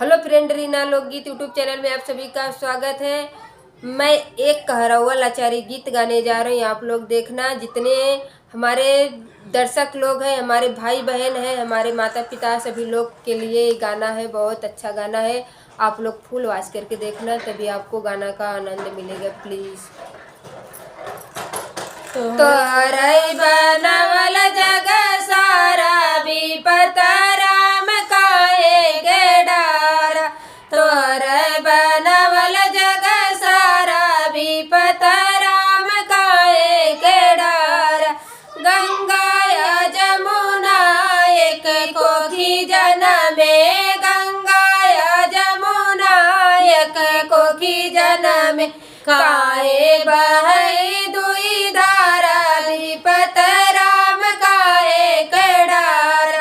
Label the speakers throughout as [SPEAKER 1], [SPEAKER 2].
[SPEAKER 1] Hello friend, Reena लोकगीत YouTube channel में आप सभी का स्वागत है। मैं एक कहरवा लाचारी गीत गाने जा रही हूँ। आप लोग देखना, जितने हमारे दर्शक लोग हैं, हमारे भाई बहन हैं, हमारे माता पिता, सभी लोग के लिए ये गाना है। बहुत अच्छा गाना है। आप लोग फुल वॉच करके देखना, तभी आपको गाना का आनंद मिलेगा। प्लीज़। तोहरई बनवल जग सारा विपत राम काहे के डार। तोहरई बनवल जग सारा विपत राम काहे के डार। गंगा या जमुना एक कोखी जनमे, गंगा या जमुना एक कोखी जनमे, काहे बहई दुई धारा विपत राम काहे के डार।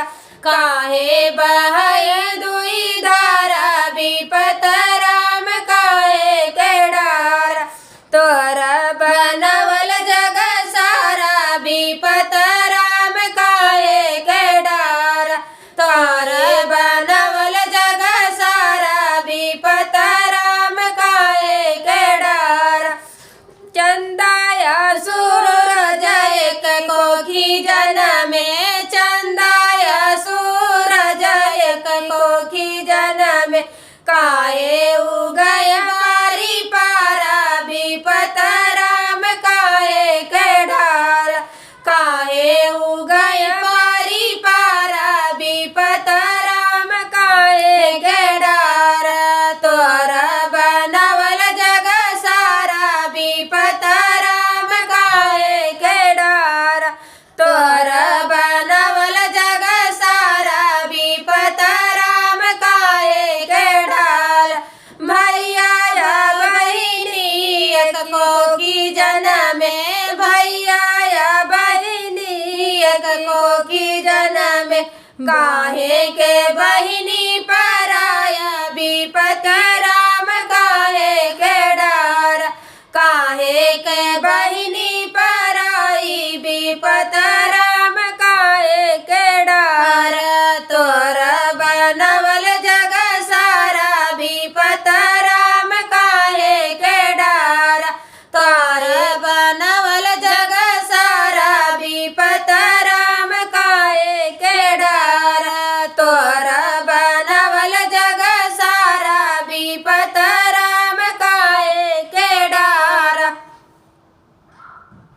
[SPEAKER 1] काहे बहई दुई धारा विपत राम काहे के डार। तोरा बनवल जग सारा विपत राम काहे के डार। तोरा बनवल जग सारा विपत राम काहे के डार। चंदाया सूरज एक कोखी जनमे, चंदाया सूरज एक कोखी जनमे, काहे उगय बारी पारा विपत राम काहे के डार। काहे उगय बारी पारा विपत राम काहे के डार। तोरा बनवल जग सारा विपत राम काहे के डार। तोरा बनवल जग सारा विपत राम काहे के डार। भैया या बहिनी एक कोखी जनमे, भैया या बहिनी एक कोखी जनमे, काहे के बहिनी पराया विपत